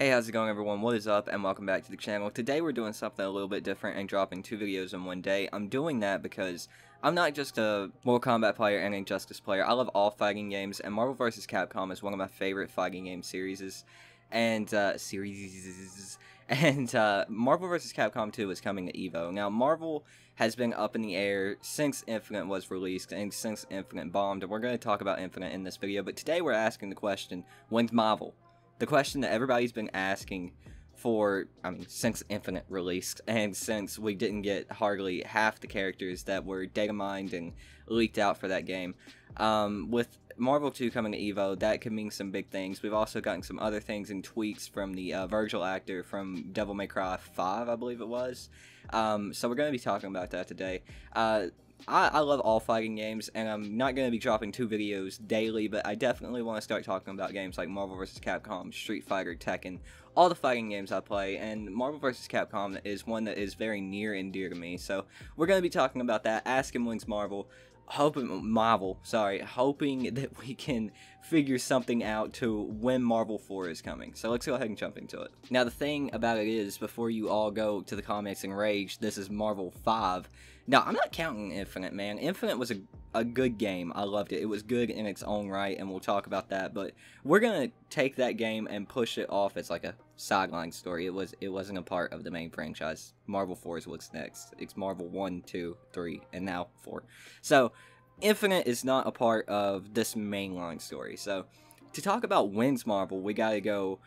Hey, how's it going everyone? What is up and welcome back to the channel. Today we're doing something a little bit different and dropping 2 videos in one day. I'm doing that because I'm not just a Mortal Kombat player and Injustice player. I love all fighting games, and Marvel vs. Capcom is one of my favorite fighting game series. And Marvel vs. Capcom 2 is coming to EVO. Now, Marvel has been up in the air since Infinite was released and since Infinite bombed, and we're going to talk about Infinite in this video. But today we're asking the question, when's MAHVEL? The question that everybody's been asking for, since Infinite released, and since we didn't get hardly half the characters that were data mined and leaked out for that game. With Marvel 2 coming to EVO, that could mean some big things. We've also gotten some other things and tweaks from the Virgil actor from Devil May Cry 5, I believe it was. So we're going to be talking about that today. I love all fighting games, and I'm not going to be dropping 2 videos daily, but I definitely want to start talking about games like Marvel vs. Capcom, Street Fighter, Tekken, all the fighting games I play, and Marvel vs. Capcom is one that is very near and dear to me, so we're going to be talking about that, asking when's Marvel, hoping that we can figure something out to when Marvel 4 is coming. So let's go ahead and jump into it. Now the thing about it is, before you all go to the comments and rage, this is Marvel 5. Now I'm not counting Infinite, man. Infinite was a good game. I loved it. It was good in its own right, and we'll talk about that, but we're gonna take that game and push it off as like a sideline story. It wasn't a part of the main franchise. Marvel 4 is what's next. It's Marvel 1, 2, 3, and now 4. So Infinite is not a part of this mainline story. So to talk about when's Marvel, we gotta go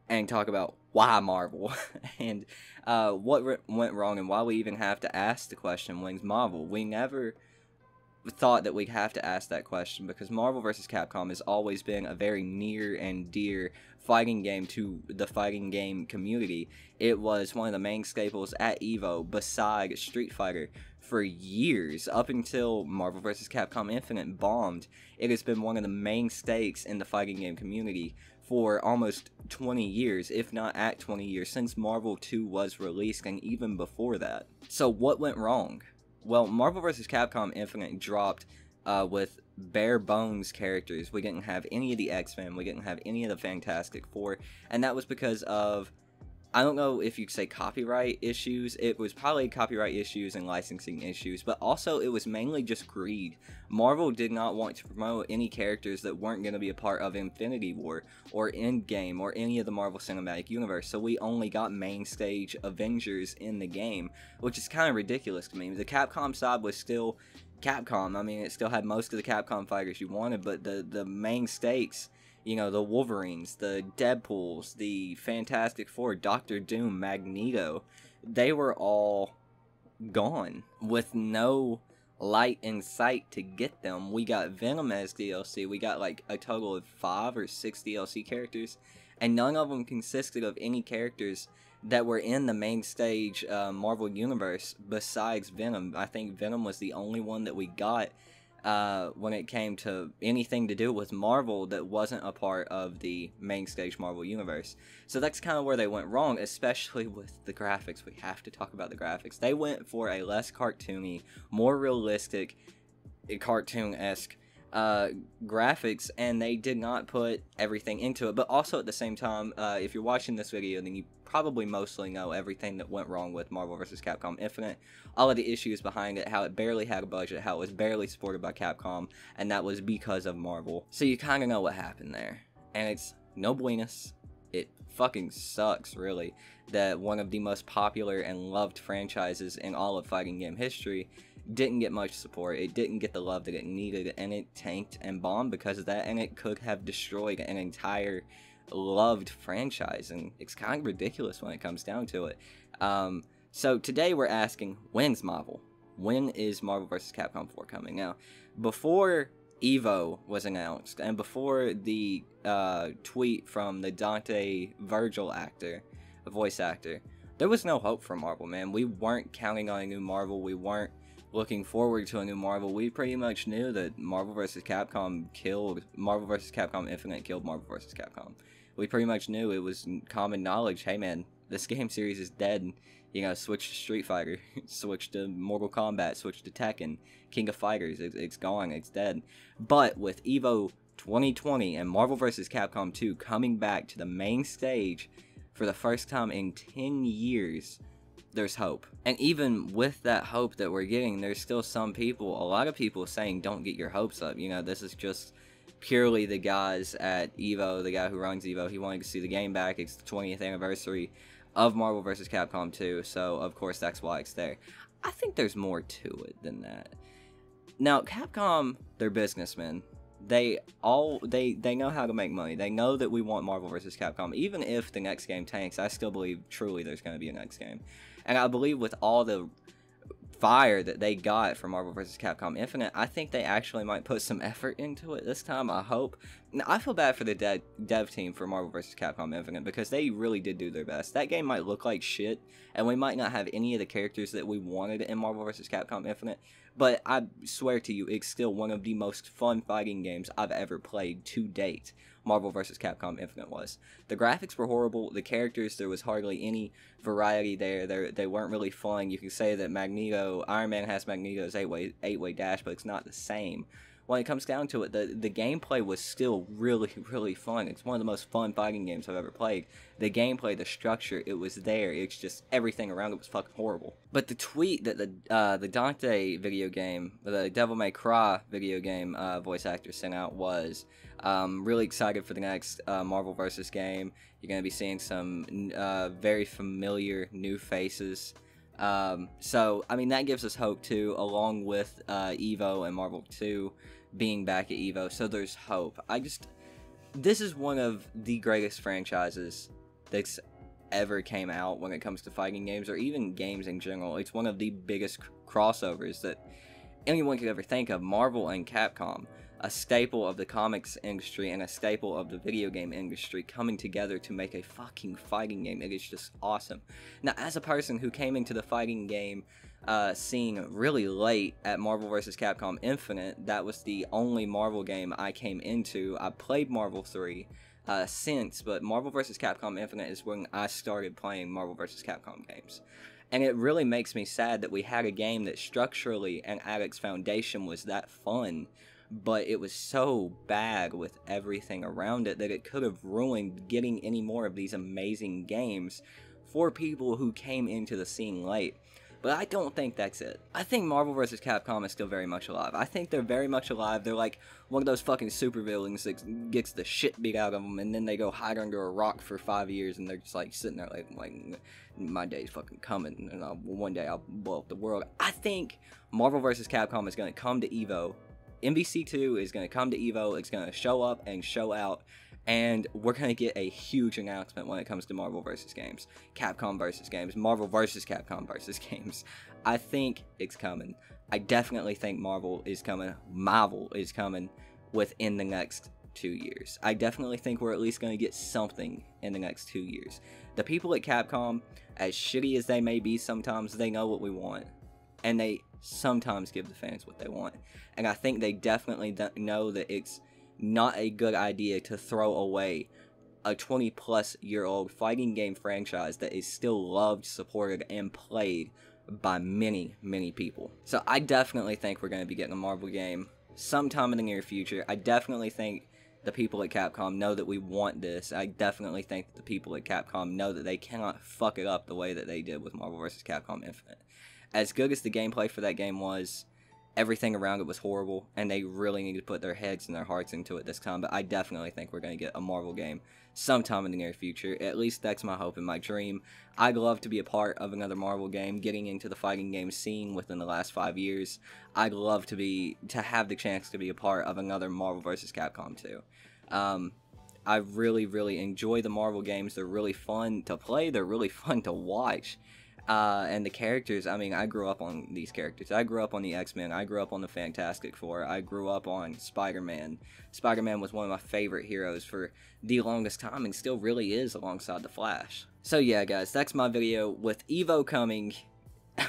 and talk about why Marvel and what went wrong and why we even have to ask the question, when's Marvel? We never thought that we'd have to ask that question because Marvel vs. Capcom has always been a very near and dear fighting game to the fighting game community. It was one of the main staples at EVO beside Street Fighter for years. Up until Marvel vs. Capcom Infinite bombed, it has been one of the main stakes in the fighting game community for almost 20 years, if not at 20 years, since Marvel 2 was released and even before that. So what went wrong? Well, Marvel vs. Capcom Infinite dropped with bare bones characters. We didn't have any of the X-Men, we didn't have any of the Fantastic Four, and that was because of, I don't know if you could say copyright issues. It was probably copyright issues and licensing issues, but also it was mainly just greed. Marvel did not want to promote any characters that weren't going to be a part of Infinity War or Endgame or any of the Marvel Cinematic Universe, so we only got main stage Avengers in the game, which is kind of ridiculous to me. The Capcom side was still Capcom. I mean, it still had most of the Capcom fighters you wanted, but the main stakes, you know, the Wolverines, the Deadpools, the Fantastic Four, Doctor Doom, Magneto, they were all gone with no light in sight to get them. We got Venom as DLC. We got like a total of 5 or 6 DLC characters, and none of them consisted of any characters that were in the main stage Marvel Universe besides Venom. I think Venom was the only one that we got when it came to anything to do with Marvel that wasn't a part of the main stage Marvel Universe. So that's kind of where they went wrong, especially with the graphics. We have to talk about the graphics. They went for a less cartoony, more realistic, cartoon-esque graphics, and they did not put everything into it. But also at the same time, if you're watching this video, then you probably mostly know everything that went wrong with Marvel vs. Capcom Infinite, all of the issues behind it, how it barely had a budget, how it was barely supported by Capcom, and that was because of Marvel. So you kind of know what happened there, and it's no buenos. It fucking sucks, really, that one of the most popular and loved franchises in all of fighting game history didn't get much support. It didn't get the love that it needed, and it tanked and bombed because of that, and it could have destroyed an entire loved franchise, and it's kind of ridiculous when it comes down to it. So today we're asking, when's Marvel? When is Marvel vs. Capcom 4 coming? Now, before EVO was announced, and before the tweet from the Dante Virgil actor, the voice actor, there was no hope for Marvel, man. We weren't counting on a new Marvel. We weren't looking forward to a new Marvel. We pretty much knew that Marvel vs. Capcom killed Marvel vs. Capcom Infinite killed Marvel vs. Capcom. We pretty much knew, it was common knowledge, hey man, this game series is dead. You know, switch to Street Fighter, switch to Mortal Kombat, switch to Tekken, King of Fighters, it's gone, it's dead. But with EVO 2020 and Marvel vs. Capcom 2 coming back to the main stage for the first time in 10 years, there's hope. And even with that hope that we're getting, there's still some people, a lot of people saying don't get your hopes up. You know, this is just purely the guys at EVO, the guy who runs EVO. He wanted to see the game back. It's the 20th anniversary of Marvel vs. Capcom 2, so of course that's why it's there. I think there's more to it than that. Now, Capcom, they're businessmen. They know how to make money. They know that we want Marvel vs. Capcom. Even if the next game tanks, I still believe truly there's going to be a next game. And I believe with all the fire that they got from Marvel vs. Capcom Infinite, I think they actually might put some effort into it this time, I hope. Now, I feel bad for the dev team for Marvel vs. Capcom Infinite, because they really did do their best. That game might look like shit, and we might not have any of the characters that we wanted in Marvel vs. Capcom Infinite, but I swear to you, it's still one of the most fun fighting games I've ever played to date. Marvel vs. Capcom Infinite was. The graphics were horrible, the characters, there was hardly any variety there, they weren't really fun. You can say that Magneto, Iron Man has Magneto's 8-way dash, but it's not the same. When it comes down to it, the gameplay was still really, really fun. It's one of the most fun fighting games I've ever played. The gameplay, the structure, it was there. It's just everything around it was fucking horrible. But the tweet that the Dante video game, the Devil May Cry video game voice actor sent out was, really excited for the next Marvel vs. game. You're going to be seeing some very familiar new faces. So, I mean, that gives us hope too, along with EVO and Marvel 2 being back at EVO, so there's hope. This is one of the greatest franchises that's ever came out when it comes to fighting games, or even games in general. It's one of the biggest crossovers that anyone could ever think of. Marvel and Capcom, a staple of the comics industry and a staple of the video game industry, coming together to make a fucking fighting game. It is just awesome. Now, as a person who came into the fighting game scene really late at Marvel vs. Capcom Infinite, that was the only Marvel game I came into. I played Marvel 3 since, but Marvel vs. Capcom Infinite is when I started playing Marvel vs. Capcom games. And it really makes me sad that we had a game that structurally and at its foundation was that fun, but it was so bad with everything around it that it could have ruined getting any more of these amazing games for people who came into the scene late. But I don't think that's it. I think Marvel vs. Capcom is still very much alive. I think they're very much alive. They're like one of those fucking supervillains that gets the shit beat out of them, and then they go hide under a rock for 5 years, and they're just like sitting there like my day's fucking coming, and one day I'll blow up the world. I think Marvel vs. Capcom is going to come to EVO. MVC2 is going to come to EVO. It's going to show up and show out. And we're going to get a huge announcement when it comes to Marvel vs. games. Capcom vs. games. Marvel vs. Capcom vs. games. I think it's coming. I definitely think Marvel is coming. MAHVEL is coming within the next 2 years. I definitely think we're at least going to get something in the next 2 years. The people at Capcom, as shitty as they may be sometimes, they know what we want. And they sometimes give the fans what they want. And I think they definitely know that it's not a good idea to throw away a 20-plus-year-old fighting game franchise that is still loved, supported, and played by many, many people. So I definitely think we're going to be getting a Marvel game sometime in the near future. I definitely think the people at Capcom know that we want this. I definitely think that the people at Capcom know that they cannot fuck it up the way that they did with Marvel vs. Capcom Infinite. As good as the gameplay for that game was, everything around it was horrible, and they really need to put their heads and their hearts into it this time. But I definitely think we're going to get a Marvel game sometime in the near future. At least that's my hope and my dream. I'd love to be a part of another Marvel game, getting into the fighting game scene within the last 5 years. I'd love to have the chance to be a part of another Marvel vs. Capcom 2. I really, really enjoy the Marvel games. They're really fun to play. They're really fun to watch. And the characters, I mean, I grew up on these characters. I grew up on the X-Men. I grew up on the Fantastic Four. I grew up on Spider-Man. Spider-Man was one of my favorite heroes for the longest time, and still really is alongside the Flash. So yeah, guys, that's my video. With EVO coming,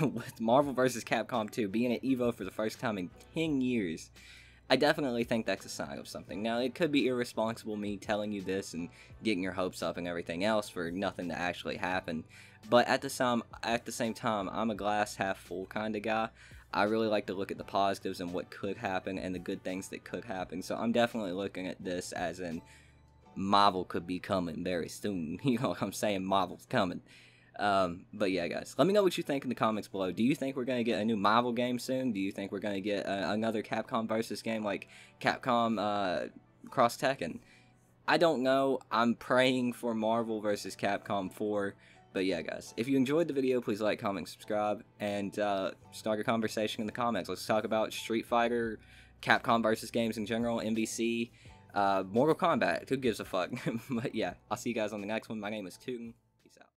with Marvel vs. Capcom 2 being at EVO for the first time in 10 years, I definitely think that's a sign of something. Now, it could be irresponsible me telling you this and getting your hopes up and everything else for nothing to actually happen. But at the same time, I'm a glass half full kind of guy. I really like to look at the positives and what could happen and the good things that could happen. So I'm definitely looking at this as in MAHVEL could be coming very soon. You know what I'm saying? MAHVEL's coming. But yeah, guys, let me know what you think in the comments below. Do you think we're going to get a new MAHVEL game soon? Do you think we're going to get another Capcom versus game like Capcom Cross Tekken? I don't know. I'm praying for Marvel versus Capcom 4. But yeah, guys, if you enjoyed the video, please like, comment, subscribe, and start a conversation in the comments. Let's talk about Street Fighter, Capcom versus games in general, MVC, Mortal Kombat. Who gives a fuck? But yeah, I'll see you guys on the next one. My name is Tootin.